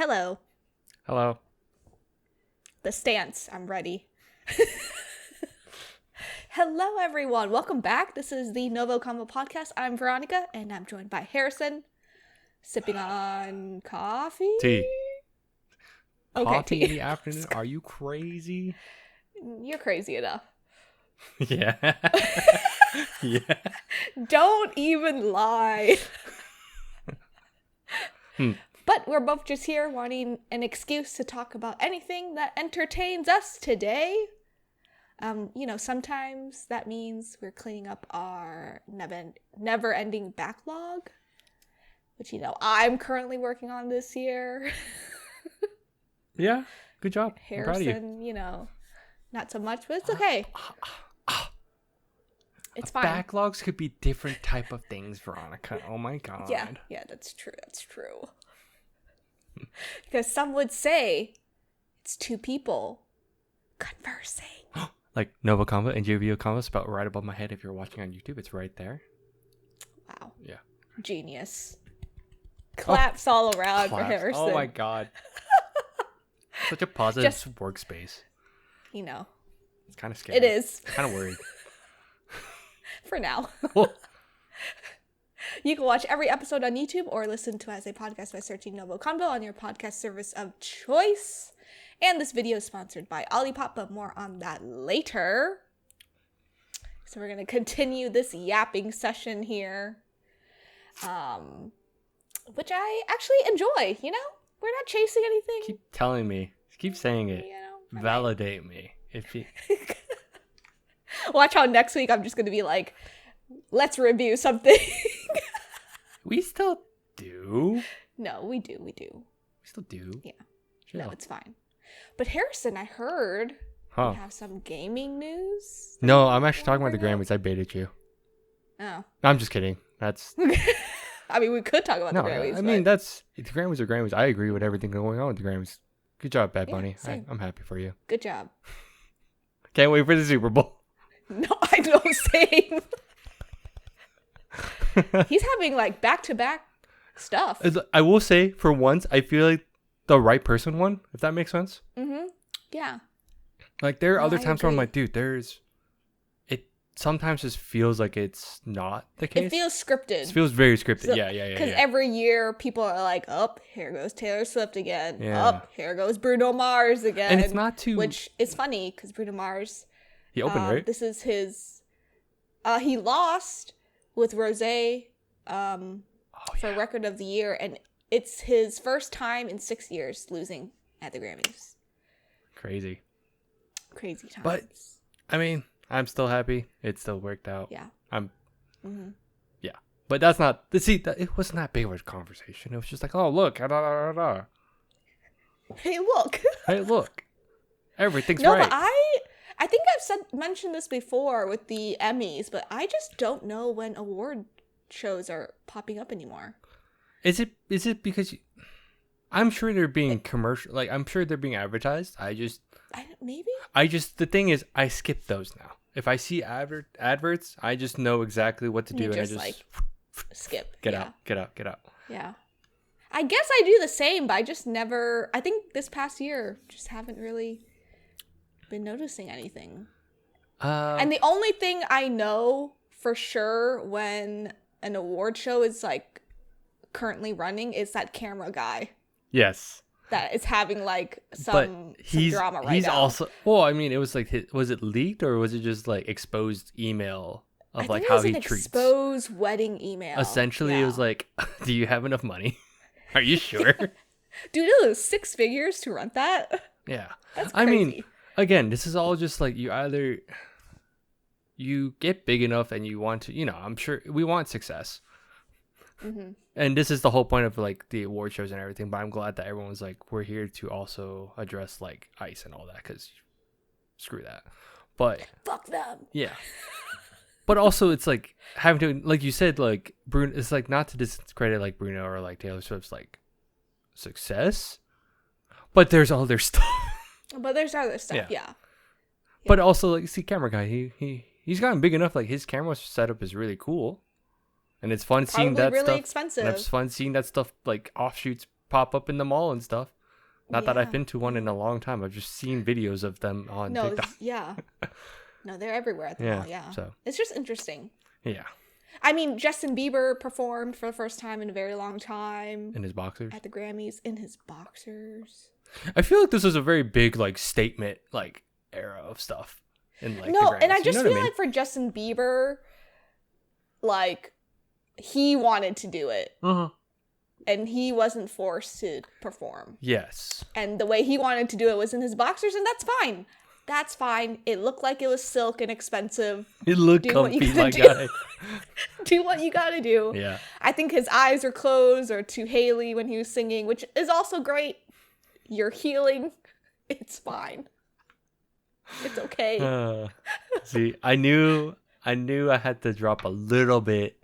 Hello. Hello. The stance. I'm ready. Hello, everyone. Welcome back. This is the Novo Combo Podcast. I'm Veronica, and I'm joined by Harrison, sipping on coffee. Tea. Okay, Coffee tea. in the afternoon? Are you crazy? You're crazy enough. Yeah. Yeah. Don't even lie. Hmm. But we're both just here wanting an excuse to talk about anything that entertains us today. Sometimes that means we're cleaning up our never-ending backlog, which, I'm currently working on this year. Yeah. Good job. I'm proud of you. Harrison, not so much, but it's okay. It's fine. Backlogs could be different type of things, Veronica. Oh my god. Yeah, that's true. Because some would say it's two people conversing. Like Nova Combo and JVO Combo spelled right above my head. If you're watching on YouTube, it's right there. Wow. Yeah. Genius. Claps all around for Claps. Harrison. Oh my god. Such a positive workspace. It's kind of scary. It is. Kind of worried. For now. You can watch every episode on YouTube or listen to as a podcast by searching Novo Combo on your podcast service of choice. And this video is sponsored by Olipop, but more on that later. So we're going to continue this yapping session here, which I actually enjoy, We're not chasing anything. Keep telling me. Keep saying it. Validate me. If you... Watch how next week I'm just going to be like, let's review something. We still do. No, we do. We still do. Yeah. Chill. No, it's fine. But Harrison, I heard we have some gaming news. No, I'm actually talking about the Grammys. I baited you. Oh. No, I'm just kidding. That's... I mean, we could talk about the Grammys. I mean, that's... The Grammys are Grammys. I agree with everything going on with the Grammys. Good job, Bad Bunny. I'm happy for you. Good job. Can't wait for the Super Bowl. No, I know, same. He's having like back-to-back stuff. I will say, for once, I feel like the right person won, if that makes sense. Mm-hmm. Yeah. Like, there are other times where I'm like, dude, it sometimes just feels like it's not the case. It feels scripted. It feels very scripted. So, yeah. Because every year people are like, oh, here goes Taylor Swift again. Yeah. Oh, here goes Bruno Mars again. And it's not too... Which is funny, because Bruno Mars... He opened, right? This is his... he lost with Rosé for Record of the Year, and it's his first time in 6 years losing at the Grammys. Crazy times. But I mean, I'm still happy. It still worked out. Yeah. Yeah. But that's not... See, it wasn't that big of a conversation. It was just like, oh, look. Hey, look. Hey, look. Everything's No, right. but I think I've mentioned this before with the Emmys, but I just don't know when award shows are popping up anymore. Is it because I'm sure they're being commercial, like I'm sure they're being advertised. The thing is, I skip those now. If I see adverts, I just know exactly what to do, and I just like skip. Get out. Yeah. I guess I do the same, but I just never. I think this past year just haven't really been noticing anything. And the only thing I know for sure when an award show is like currently running is that camera guy. Yes. That is having like some drama right now. He's also... Well, I mean, it was like... Was it leaked or was it just like exposed email of like how he treats? Exposed wedding email. Essentially, It was like, do you have enough money? Are you sure? Dude, it was 6 figures to rent that. Yeah. That's crazy. I mean, again, this is all just like you get big enough and you want to, I'm sure we want success. Mm-hmm. And this is the whole point of like the award shows and everything. But I'm glad that everyone was like, we're here to also address like ICE and all that, because screw that. But fuck them. Yeah. But also it's like having to, like you said, like Bruno, it's like not to discredit like Bruno or like Taylor Swift's like success, but there's other stuff. Yeah. But also, like, see, camera guy, he's gotten big enough. Like, his camera setup is really cool, and it's fun seeing that really stuff. Expensive. And it's fun seeing that stuff, like offshoots pop up in the mall and stuff. Not that I've Yeah. been to one in a long time. I've just seen videos of them on No, TikTok. yeah. No, they're everywhere at the mall, yeah. So It's just interesting. yeah, I mean, Justin Bieber performed for the first time in a very long time in his boxers. at the Grammys in his boxers. I feel like this was a very big like statement like era of stuff. In, like, No, the and I Grammys. just You know what feel like for Justin Bieber, like, he wanted to do it. And he wasn't forced to perform. Yes. And the way he wanted to do it was in his boxers, and that's fine. That's fine. It looked like it was silk and expensive. It looked Do what you comfy, gotta my do. guy. Do what you gotta do. Yeah. I think his eyes are closed, or to Haley when he was singing, which is also great. You're healing. It's fine. It's okay. See, I knew I had to drop a little bit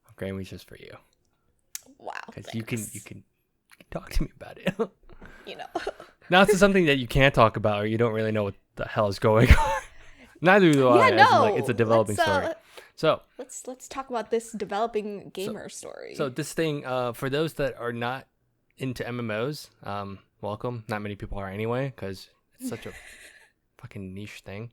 of Grammys just for you. Wow. Because you can talk to me about it. You know. Now it's something that you can't talk about or you don't really know what the hell is going on. Neither do I. Yeah, no. Like, it's a developing story. So let's talk about this developing gamer story. So this thing, for those that are not into MMOs, welcome. Not many people are anyway, because it's such a fucking niche thing.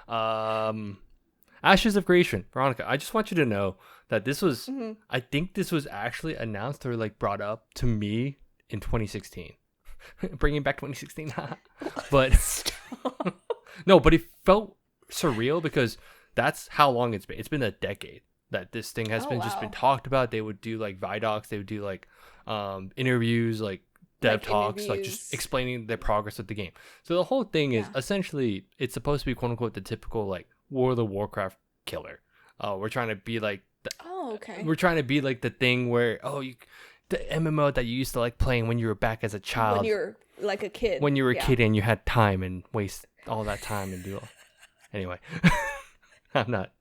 Ashes of Creation, Veronica. I just want you to know that this was. I think this was actually announced or like brought up to me in 2016. Bringing back 2016, but no, but it felt surreal because that's how long it's been. It's been a decade that this thing has just been talked about. They would do like Vidocs, they would do like interviews, like dev talks, like just explaining the progress of the game. So the whole thing is essentially it's supposed to be quote unquote the typical like World of Warcraft killer. We're trying to be like we're trying to be like the thing where the MMO that you used to like playing when you were back as a child. When you were like a kid. When you were a kid and you had time and waste all that time and do all. Anyway, I'm not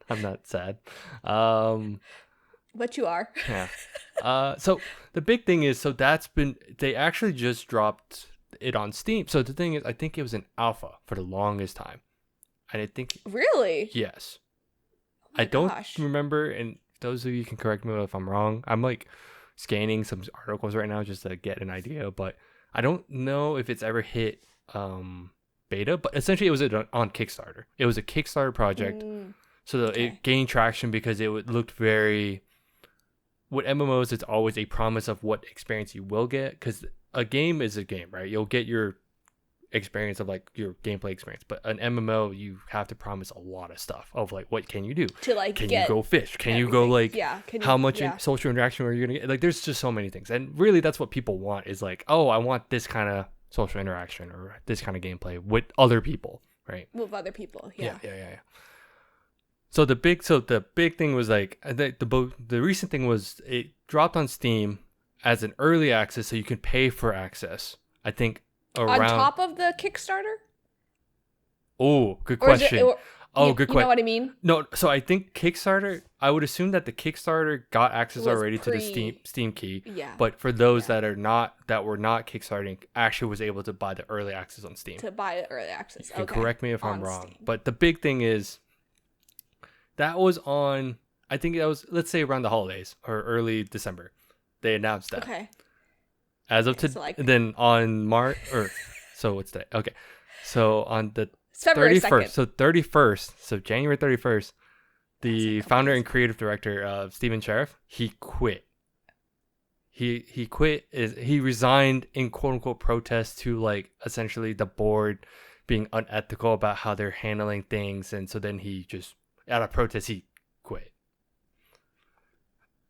sad. But you are. Yeah. So the big thing is, they actually just dropped it on Steam. So the thing is, I think it was an alpha for the longest time. And I think. Really? Yes. Oh I don't remember, and those of you can correct me if I'm wrong. I'm like scanning some articles right now just to get an idea, but I don't know if it's ever hit beta, but essentially it was on Kickstarter. It was a Kickstarter project. So it gained traction because it looked very, with MMOs, it's always a promise of what experience you will get, because a game is a game, right? You'll get your experience of like your gameplay experience, but an MMO you have to promise a lot of stuff of like what can you do to like can you go fish, can you go like how much social interaction are you gonna get, like there's just so many things, and really that's what people want is like, oh, I want this kind of social interaction or this kind of gameplay with other people, right? With other people. Yeah. So the big thing was like the recent thing was it dropped on Steam as an early access, so you can pay for access, I think. On top of the Kickstarter? Oh, good question. Good question. You know what I mean? No, so I think Kickstarter, I would assume that the Kickstarter got access already to the Steam key. Yeah. But for those that were not Kickstarting, actually was able to buy the early access on Steam. To buy the early access. You can correct me if I'm wrong. Steam. But the big thing is that was on, I think that was, let's say around the holidays or early December. They announced that. Okay. As of today, then on March, so what's that? Okay, so on the 31st, so January 31st, the founder and creative director of Steven Sheriff, he quit. He quit. He resigned in quote unquote protest to like essentially the board being unethical about how they're handling things, and so then he just out of protest he quit.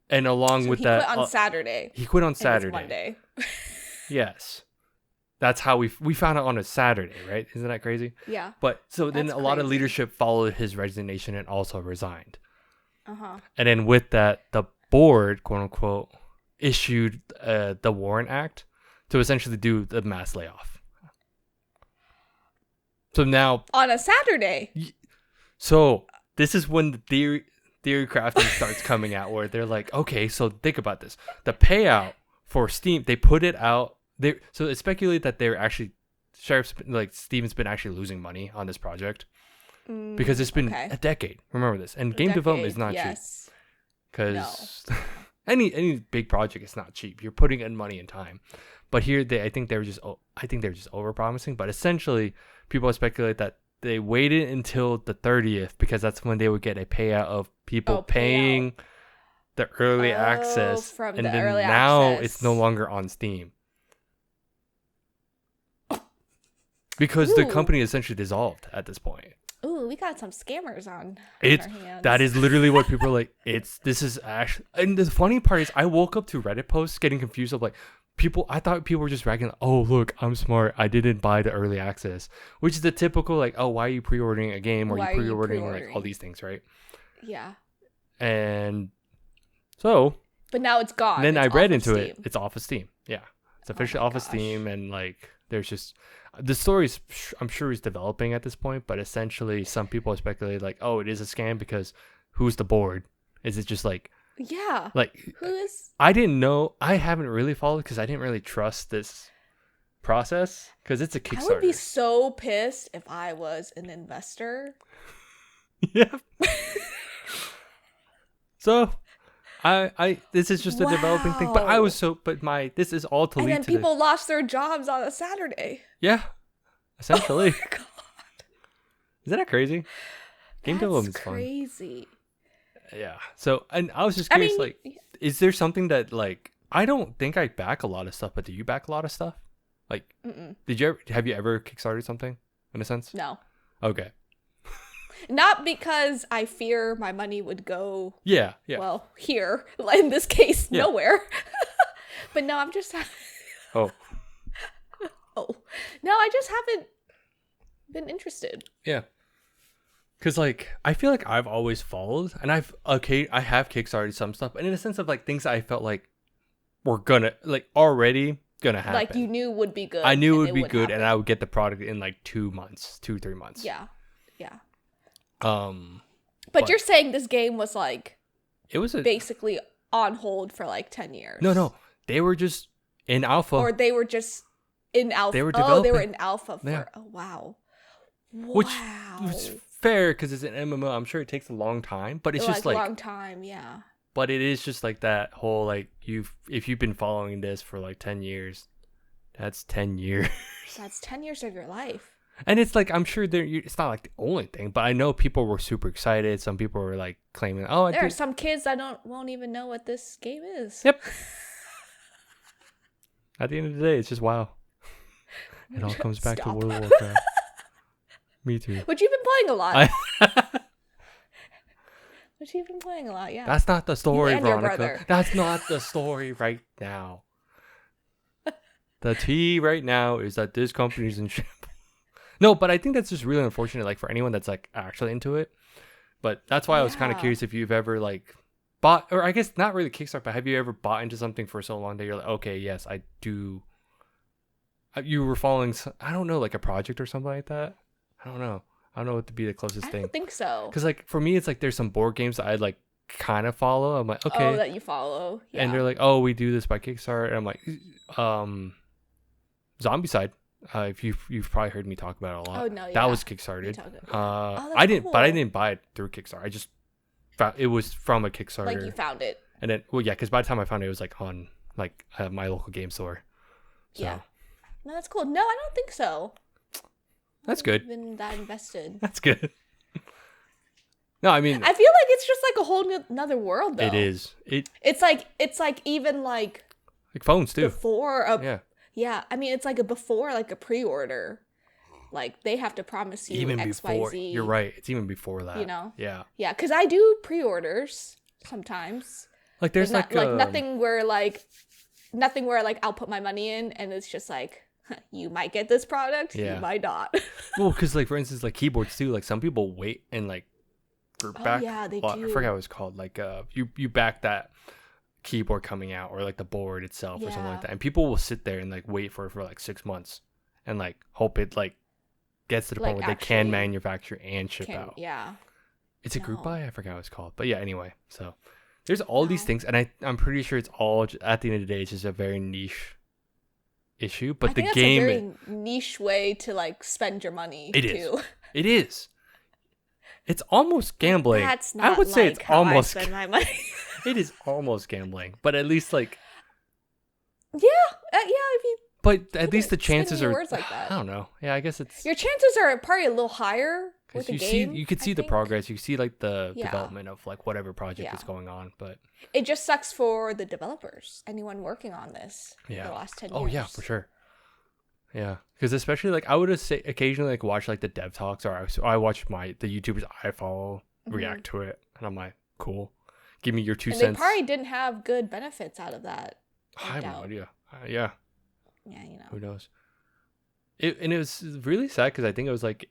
And along with that, quit on Saturday. He quit on Saturday. Monday. Yes, that's how we found out on a Saturday, right? Isn't that crazy? Yeah. But so then a lot of leadership followed his resignation and also resigned. And then with that, the board, quote unquote, issued the Warren Act to essentially do the mass layoff. So now on a Saturday. So this is when the theory crafting starts coming out, where they're like, okay, so think about this. The payout for Steam, they put it out. So it's speculated that they're actually, Steven's been actually losing money on this project because it's been a decade. Remember this. And game development is not cheap. Because any big project is not cheap. You're putting in money and time. But here I think they were just over promising. But essentially, people speculate that they waited until the 30th because that's when they would get a payout of people paying the early access, from and the then early now access. it's no longer on Steam because the company essentially dissolved at this point. Ooh, we got some scammers on our hands. That is literally what people are like. This is actually, and the funny part is, I woke up to Reddit posts getting confused of like I thought people were just ragging. Oh, look, I'm smart. I didn't buy the early access, which is the typical like, oh, why are you pre-ordering a game or you pre-ordering like all these things, right? Yeah. And so. But now it's gone. Then I read into it. It's off of Steam. Yeah, it's officially off of Steam, and like there's just. The story's, I'm sure, is developing at this point, but essentially some people speculate like, oh, it is a scam because who's the board? Is it just like, yeah, like who is? I didn't know. I haven't really followed because I didn't really trust this process because it's a Kickstarter. I would be so pissed if I was an investor. Yeah. So. I this is just a developing thing, but this is all to lead to. And then people lost their jobs on a Saturday. Yeah, essentially. Oh my God. Isn't that crazy? Game development is crazy. Fun. Yeah. So, and I was just curious, is there something that like I don't think I back a lot of stuff, but do you back a lot of stuff? Like, have you ever kickstarted something in a sense? No. Okay. Not because I fear my money would go. Yeah. Well, here, in this case, nowhere. But no, I'm just. Oh. No, I just haven't been interested. Yeah. Because like I feel like I've always followed, and I have kickstarted some stuff, and in a sense of like things that I felt like were already gonna happen. Like you knew would be good. I knew it would be good, and I would get the product in like 2 months, 2-3 months. Yeah. But you're saying this game was like it was basically on hold for like 10 years. No. They were just in alpha. Or they were just in alpha. They were developing. They were in alpha for wow. Which was fair because it's an MMO. I'm sure it takes a long time, but it's just like a long time, yeah. But it is just like that whole like if you've been following this for like 10 years, that's 10 years. That's 10 years of your life. And it's like, I'm sure it's not like the only thing, but I know people were super excited. Some people were like claiming, oh, there are some kids that won't even know what this game is. Yep. At the end of the day, it's just WoW. It all comes back to World of Warcraft. Me too. But you've been playing a lot. But you've been playing a lot, yeah. That's not the story, Veronica. That's not the story right now. The tea right now is that this company's in shambles. No, but I think that's just really unfortunate, like for anyone that's like actually into it. But that's why I was kind of curious if you've ever like bought, or I guess not really Kickstarter, but have you ever bought into something for so long that you're like, okay, yes, I do. You were following, I don't know, like a project or something like that. I don't know what would be the closest thing. I don't think so. Because like for me, it's like there's some board games that I like kind of follow. I'm like, okay. Oh, that you follow. Yeah. And they're like, oh, we do this by Kickstarter. And I'm like, Zombicide. If you've probably heard me talk about it a lot. Oh no, yeah. That was Kickstarted. I didn't, but I didn't buy it through Kickstarter. I just found it was from a Kickstarter. Like you found it. And then, well, yeah, because by the time I found it, it was like on like my local game store. So. Yeah. No, that's cool. No, I don't think so. That's good. I've been that invested. That's good. No, I mean, I feel like it's just like a whole another world, though. It is. It's like even like phones too. Yeah, I mean, it's like a before, like a pre-order. Like, they have to promise you even X, before, Y, Z. You're right. It's even before that. You know? Yeah. Yeah, because I do pre-orders sometimes. Like, there's nothing where I'll put my money in and it's just like, you might get this product, you might not. Well, because, like, for instance, like, keyboards too. Like, some people wait and, like, back. Yeah, they do. I forgot what it was called. Like, you back that keyboard coming out or like the board itself or something like that, and people will sit there and like wait for like 6 months and like hope it like gets to the point where they can manufacture and ship out. It's a group buy. I forgot what it's called, but yeah, anyway, so there's all these things, and I'm pretty sure it's all at the end of the day it's just a very niche issue, but the game a very niche way to like spend your money. It is it's almost gambling. That's not I would say it's almost I spend my money. It is almost gambling, but at least like If you But at least the chances are. words like that. I don't know. Yeah, I guess it's. Your chances are probably a little higher with the game. You could see the progress. You see like the Yeah. development of like whatever project is going on. But it just sucks for the developers. Anyone working on this for the last 10 years. Oh yeah, for sure. Yeah, because especially like I would have say occasionally like watch like the dev talks, or I watch the YouTubers I follow react to it, and I'm like, cool. Give me your 2 cents. They probably didn't have good benefits out of that. I have no idea. Yeah. Yeah, you know. Who knows? It was really sad because I think it was like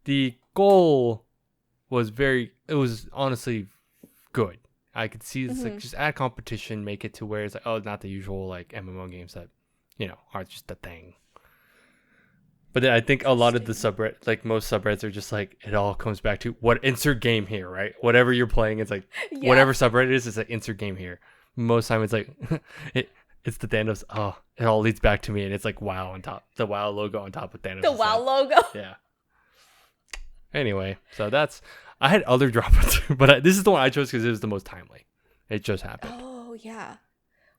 the goal was honestly good. I could see it's like just add competition, make it to where it's like, oh, not the usual like MMO games that, are just the thing. But then I think a lot of the subreddit, like most subreddits, are just like, it all comes back to what insert game here, right? Whatever you're playing, it's like whatever subreddit is, it's like insert game here. Most time it's like it's the Thanos. Oh, it all leads back to me, and it's like WoW on top, the WoW logo on top of Thanos. The WoW logo. Yeah. Anyway, so I had other drama too, but this is the one I chose because it was the most timely. It just happened. Oh yeah.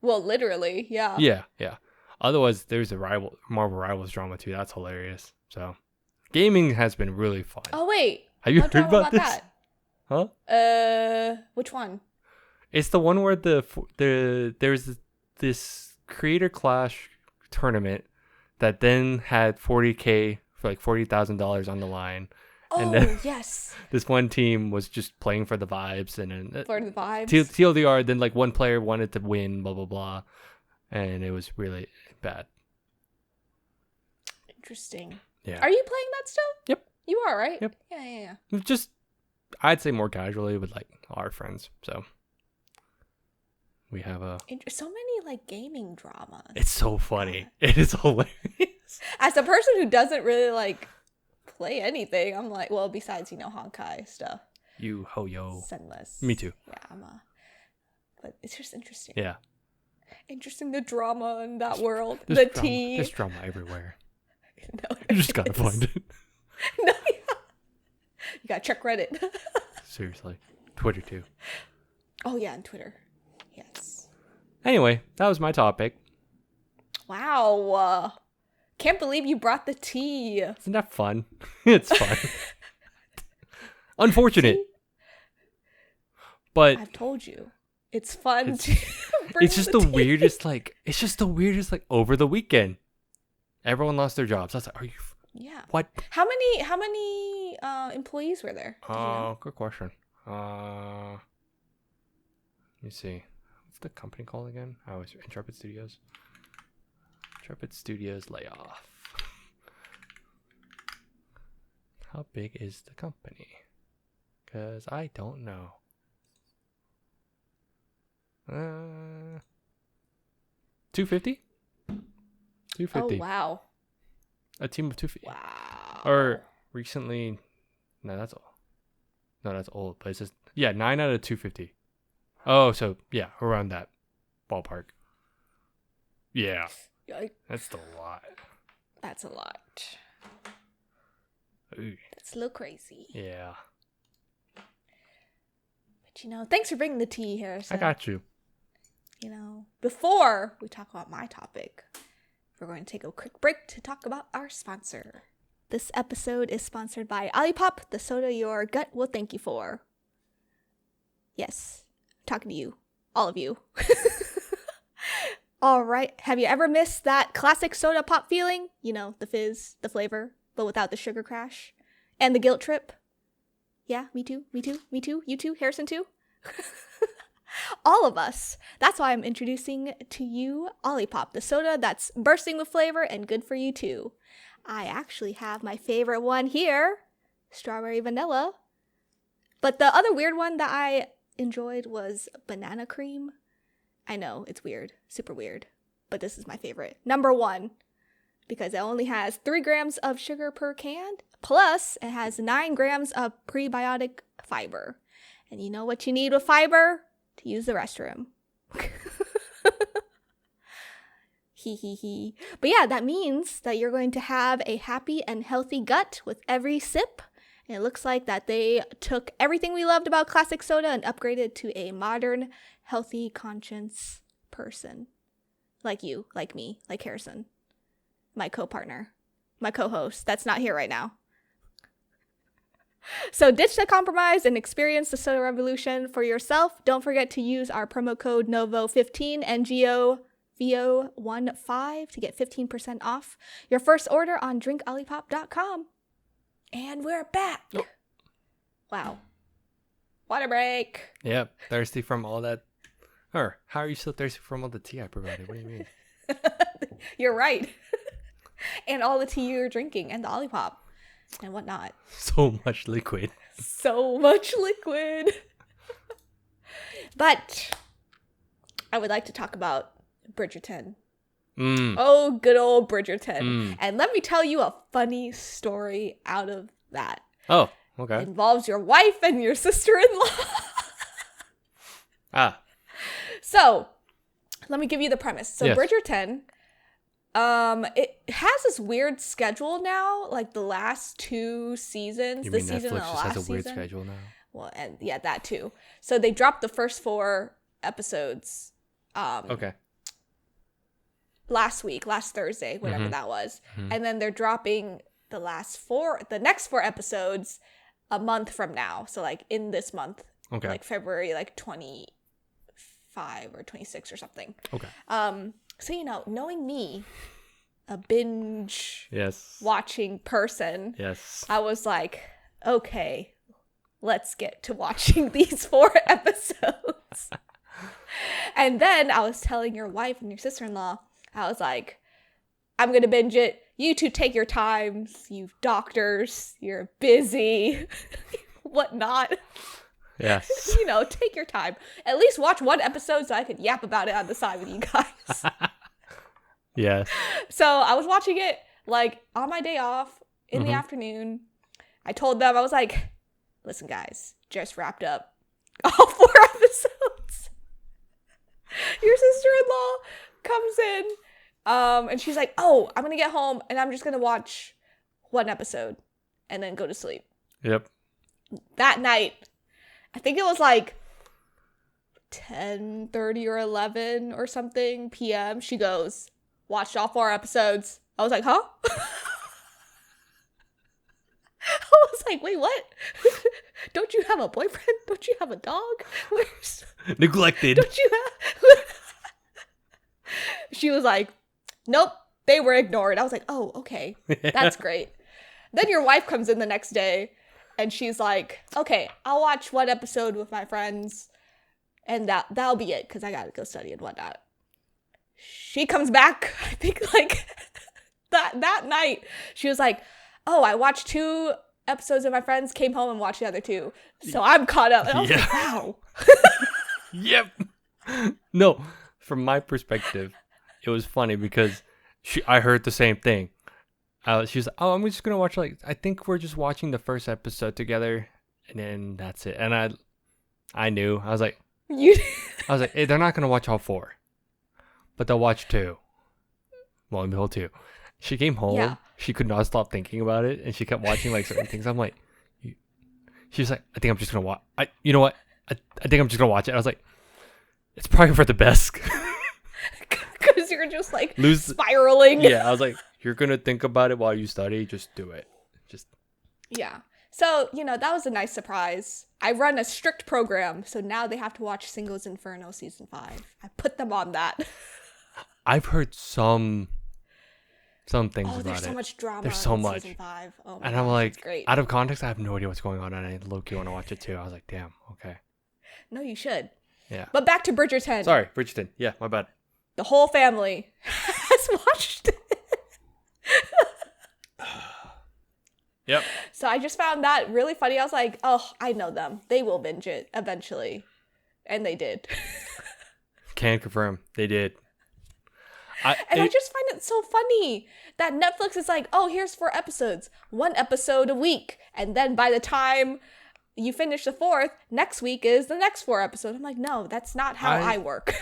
Well, literally, yeah. Yeah. Otherwise, there's a Marvel Rivals drama too. That's hilarious. So, gaming has been really fun. Oh wait, have you heard about this? That? Huh? Which one? It's the one where there's this Creator Clash tournament that then had 40K for like $40,000 on the line. Oh, and then yes. This one team was just playing for the vibes, and then for the vibes. TLDR. Then like one player wanted to win, blah blah blah, and it was really bad. Interesting. Yeah. Are you playing that still? Yep. You are, right? Yep. Yeah. Just, I'd say more casually with like our friends. So we have so many like gaming dramas. It's so funny. It is hilarious. As a person who doesn't really like play anything, I'm like, well, besides Honkai stuff. You ho yo. Senless. Me too. Yeah, but it's just interesting. Yeah. Interesting, the drama in that world. There's There's drama everywhere. No, you just gotta find it. No, you gotta check Reddit. Seriously. Twitter too. Oh yeah, and Twitter. Yes. Anyway, that was my topic. Wow. Can't believe you brought the tea. Isn't that fun? It's fun. Unfortunate. But I've told you. It's fun it's just the weirdest over the weekend. Everyone lost their jobs. I was like, are you what? How many employees were there? Good question. Let me see. What's the company called again? Oh, it's Intrepid Studios. Intrepid Studios layoff. How big is the company? Because I don't know. 250? 250. Oh, wow. A team of 250. Wow. Or recently, no, that's all. No, that's old. But it's just, 9 out of 250. Oh, so, yeah, around that ballpark. Yeah. Yikes. That's a lot. That's a lot. Ooh. That's a little crazy. Yeah. But, thanks for bringing the tea, Harrison. I got you. Before we talk about my topic, we're going to take a quick break to talk about our sponsor. This episode is sponsored by Olipop, the soda your gut will thank you for. Yes, I'm talking to you. All of you. All right. Have you ever missed that classic soda pop feeling? The fizz, the flavor, but without the sugar crash and the guilt trip. Yeah, me too. You too. Harrison too. All of us. That's why I'm introducing to you Olipop, the soda that's bursting with flavor and good for you too. I actually have my favorite one here, strawberry vanilla. But the other weird one that I enjoyed was banana cream. I know, it's weird, super weird, but this is my favorite. Number 1, because it only has 3 grams of sugar per can, plus it has 9 grams of prebiotic fiber. And you know what you need with fiber? To use the restroom. Hee. But yeah, that means that you're going to have a happy and healthy gut with every sip. And it looks like that they took everything we loved about classic soda and upgraded to a modern, healthy conscience person. Like you, like me, like Harrison. My co-partner. My co-host. That's not here right now. So ditch the compromise and experience the soda revolution for yourself. Don't forget to use our promo code NOVO15 NGOVO15 to get 15% off your first order on drinkolipop.com. And we're back. Oh. Wow. Water break. Yep. Thirsty from all that. Or how are you so thirsty from all the tea I provided? What do you mean? You're right. And all the tea you're drinking and the Olipop. And whatnot. So much liquid. So much liquid. But I would like to talk about Bridgerton. Oh, good old Bridgerton. And let me tell you a funny story out of that. Oh, okay. It involves your wife and your sister-in-law. So, let me give you the premise. So, yes. Bridgerton... it has this weird schedule now, like the last 2 seasons. You this mean season Netflix and the just last has a weird season. schedule now? Well, and yeah, that too. So they dropped the first 4 episodes. Okay. Last Thursday, whatever that was, and then they're dropping the next 4 episodes a month from now. So like in this month, okay, like February, like 25 or 26 or something. Okay. So, knowing me, a binge watching person, I was like, okay, let's get to watching these 4 episodes. And then I was telling your wife and your sister-in-law, I was like, I'm going to binge it. You two take your times, you doctors, you're busy, whatnot. Yes. Take your time. At least watch 1 episode so I could yap about it on the side with you guys. Yes. So I was watching it like on my day off in the afternoon. I told them, I was like, listen guys, just wrapped up all 4 episodes. Your sister-in-law comes in and she's like, oh, I'm going to get home and I'm just going to watch 1 episode and then go to sleep. Yep. That night, I think it was like 10:30 or 11 or something p.m. She goes, watched all 4 episodes. I was like, huh? I was like, wait, what? Don't you have a boyfriend? Don't you have a dog? Where's... Neglected. Don't you have... She was like, nope, they were ignored. I was like, oh, okay. That's great. Then your wife comes in the next day. And she's like, okay, I'll watch 1 episode with my friends, and that'll be it, because I gotta go study and whatnot. She comes back, I think, like, that night. She was like, oh, I watched 2 episodes with my friends, came home and watched the other 2. So I'm caught up. And I was like, wow. Yep. No, from my perspective, it was funny because I heard the same thing. She was like, oh, I'm just going to watch, I think we're just watching the first episode together, and then that's it. And I knew. I was like, hey, they're not going to watch all 4, but they'll watch 2. Well, in the whole 2. She came home. Yeah. She could not stop thinking about it, and she kept watching, certain things. I'm like, she was like, I think I'm just going to watch. You know what? I think I'm just going to watch it. I was like, it's probably for the best. Because you're just, spiraling. Yeah, I was like, you're going to think about it while you study. Just do it. Yeah. So, that was a nice surprise. I run a strict program, so now they have to watch Singles Inferno Season 5. I put them on that. I've heard some things about it. There's so much drama There's so much. Season 5. Oh my and gosh, I'm like, it's great. Out of context, I have no idea what's going on, and I low-key want to watch it too. I was like, damn, okay. No, you should. Yeah. But back to Bridgerton. Sorry, Bridgerton. Yeah, my bad. The whole family has watched it. Yep. So I just found that really funny. I was like, oh, I know them. They will binge it eventually. And they did. Can confirm. They did. I just find it so funny that Netflix is like, oh, here's 4 episodes. 1 episode a week. And then by the time you finish the 4th, next week is the next 4 episodes. I'm like, no, that's not how I work.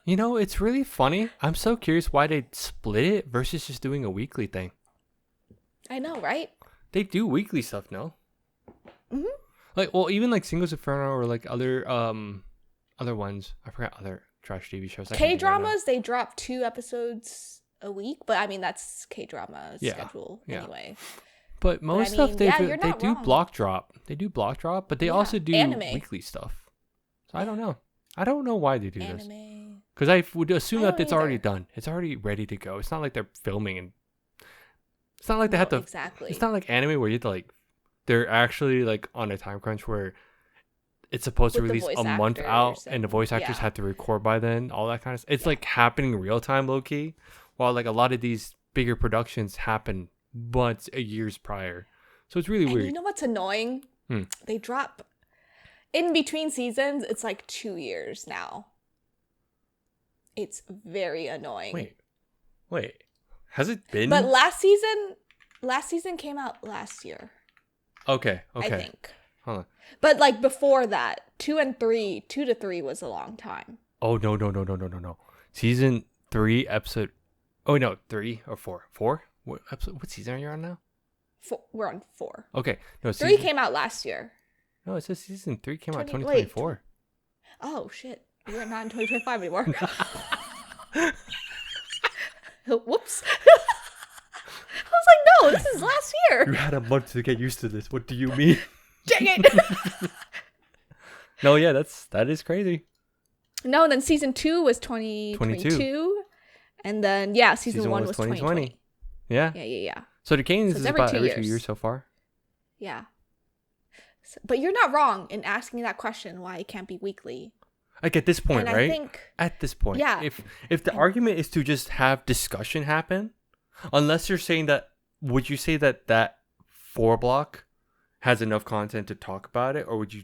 It's really funny. I'm so curious why they split it versus just doing a weekly thing. I know, right? They do weekly stuff, no? Mm-hmm. Even Singles Inferno or other ones. I forgot trash TV shows. K-dramas, they drop 2 episodes a week, but I mean that's K-drama schedule anyway. But most stuff they do block drop. They do block drop, but they also do weekly stuff. So I don't know. I don't know why they do this. Because I would assume that it's already done. It's already ready to go. It's not like they're filming and it's not like they have to. Exactly. It's not like anime where you have to like. They're actually like on a time crunch where it's supposed to release a month out, and the voice actors have to record by then. All that kind of stuff. It's like happening real time, low key. While like a lot of these bigger productions happen months, years prior. So it's really weird. You know what's annoying? They drop in between seasons. It's like 2 years now. It's very annoying. Wait. Has it been? But last season came out last year. Okay. I think. Hold on. But like before that, 2 to 3 was a long time. Oh no. Season 3 episode. Oh no, 3 or 4? 4? What season are you on now? 4. We're on 4. Okay. No, 3 came out last year. No, it says season 3 came out 2024. Oh shit. We're not in 2025 anymore. Whoops. I was like, no, this is last year. You had a month to get used to this. What do you mean? Dang it. No, yeah, that is crazy. No, and then season 2 was 2022. And then season 1 was 2020. Yeah. Yeah. So the cadence is about every 2 years so far. Yeah. But you're not wrong in asking that question why it can't be weekly. Like at this point, and right? I think, at this point. Yeah. If the argument is to just have discussion happen, unless you're saying that, would you say that 4 block has enough content to talk about it, or would you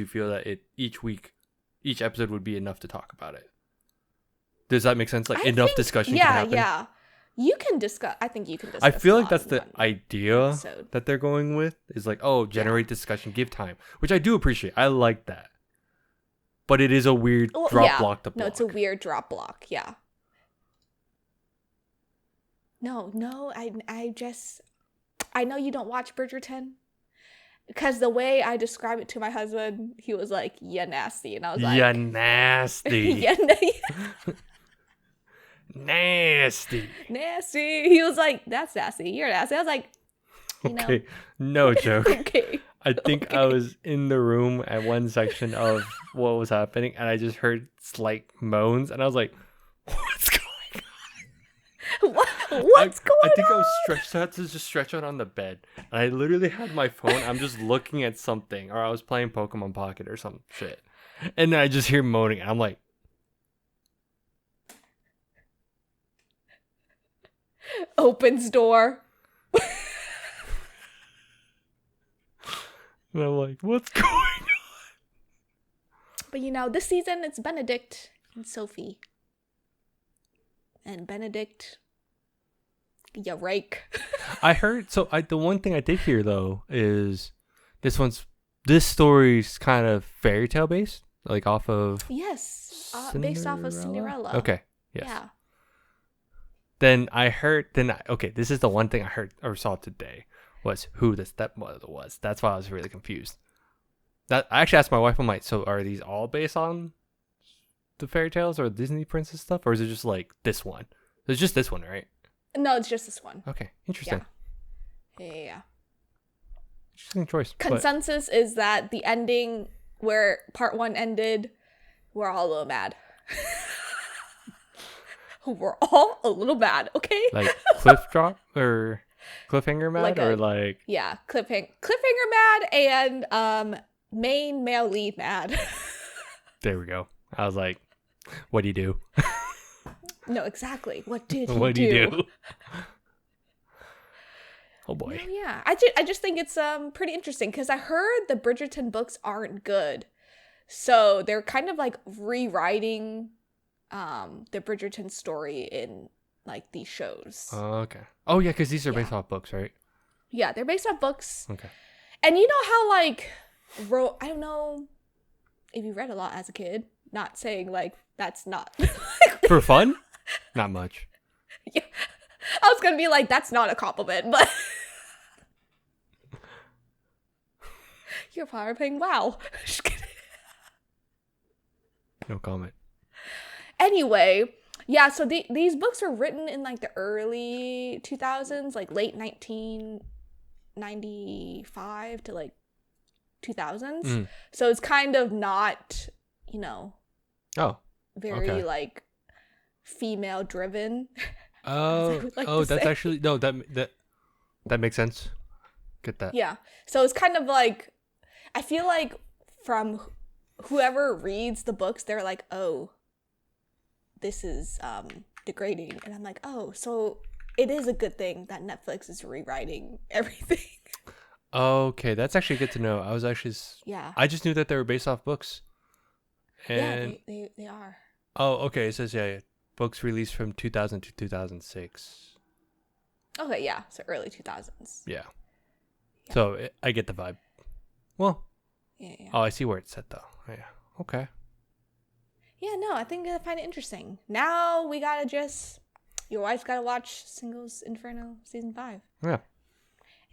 feel that each episode would be enough to talk about it? Does that make sense? Like enough discussion can happen? Yeah. You can discuss. I think you can discuss. I feel like that's the idea that they're going with, is like, generate discussion, give time, which I do appreciate. I like that. But it is a weird drop block to block. No, it's a weird drop block. Yeah. No, I know you don't watch Bridgerton. Because the way I described it to my husband, he was like, "Yeah, nasty," and I was like, "Yeah, nasty." Yeah, nasty. Nasty. He was like, "That's nasty. You're nasty." I was like, okay, no joke. Okay. I think I was in the room at one section of what was happening, and I just heard slight moans, and I was like, "What's going on?" What's going on? I think I was stretched out on the bed, and I literally had my phone. I'm just looking at something, or I was playing Pokemon Pocket or some shit, and then I just hear moaning, and I'm like, opens door. And I'm like, what's going on? But this season it's Benedict and Sophie. And Benedict, you rake. I heard, the one thing I did hear though is this story's kind of fairy tale based, like off of based off of Cinderella. Okay, yes. Yeah. Then I heard, this is the one thing I heard or saw today, was who the stepmother was. That's why I was really confused. That I actually asked my wife, I'm like, so are these all based on the fairy tales or Disney princess stuff, or is it just like this one? It's just this one, right? No, it's just this one. Okay, interesting. Yeah. Interesting choice. Consensus is that the ending where part 1 ended, we're all a little mad. We're all a little mad, okay? Like cliff drop or cliffhanger mad, cliffhanger mad and main male lead mad. There we go. I was like, what do you do? No, exactly. What did he do? Oh boy. No, yeah. I just think it's pretty interesting because I heard the Bridgerton books aren't good. So they're kind of like rewriting the Bridgerton story in like these shows. Okay. Oh yeah, because these are based off books, right? Yeah, they're based off books. Okay. And you know how like I don't know if you read a lot as a kid. Not saying like that's not for fun. Not much. Yeah, I was gonna be like that's not a compliment, but you're probably playing WoW. Just kidding. No comment. Anyway, yeah, so these books were written in like the early 2000s, like late 1995 to like 2000s. So it's kind of not, very like female driven. That's actually no, that makes sense. Get that. Yeah. So it's kind of like, I feel like from whoever reads the books, they're like, oh, this is degrading. And I'm like, oh, so it is a good thing that Netflix is rewriting everything. Okay, that's actually good to know. I just knew that they were based off books. And yeah, they are. Oh, okay. It says, books released from 2000 to 2006. Okay, yeah. So early 2000s. Yeah. So I get the vibe. Well. Yeah. Oh, I see where it's set, though. Oh, yeah. Okay. Yeah, no, I think I find it interesting. Now we gotta your wife's gotta watch Singles Inferno Season 5. Yeah.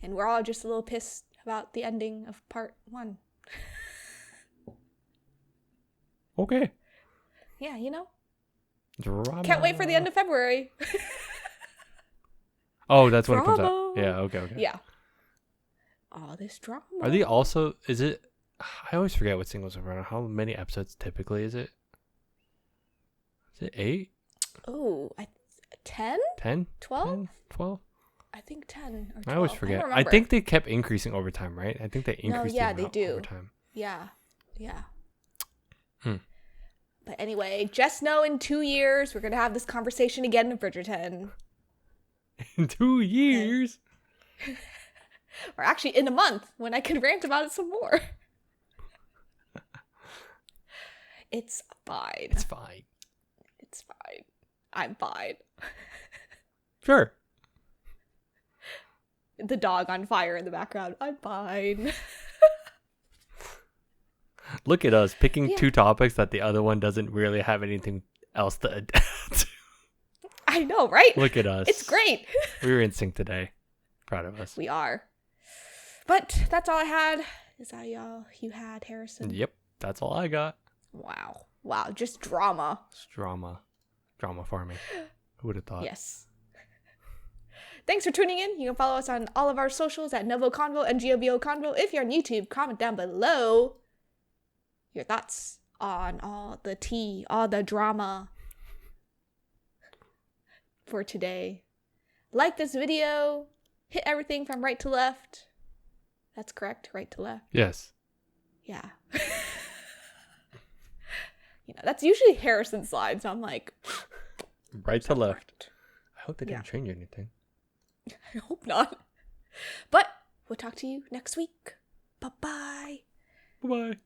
And we're all just a little pissed about the ending of part 1. Okay. Yeah, Drama. Can't wait for the end of February. Oh, that's when it comes out. Yeah, okay. Yeah. All this drama. Are they also, I always forget what Singles Inferno. How many episodes typically is it? Is it 8? Oh, 10? 10? 12? 10? 12? I think 10 or 12. I always forget. I think they kept increasing over time, right? I think they increased they do. over time. Yeah. But anyway, just know in 2 years, we're going to have this conversation again in Bridgerton. In 2 years? Okay. Or actually in a month, when I can rant about it some more. It's fine. It's fine. It's fine. I'm fine. Sure. The dog on fire in the background. I'm fine. Look at us picking 2 topics that the other one doesn't really have anything else to adapt to. I know, right? Look at us. It's great. We were in sync today. Proud of us. We are. But that's all I had. Is that all you had, Harrison? Yep. That's all I got. Wow. Just drama. It's drama. Drama farming. Who would have thought? Yes. Thanks for tuning in. You can follow us on all of our socials at Novo Convo and GOVO Convo. If you're on YouTube, comment down below your thoughts on all the tea, all the drama for today. Like this video. Hit everything from right to left. That's correct, right to left. Yes. Yeah. That's usually Harrison's slide, so I'm like... Right to left. I hope they didn't change anything. I hope not. But we'll talk to you next week. Bye-bye. Bye-bye.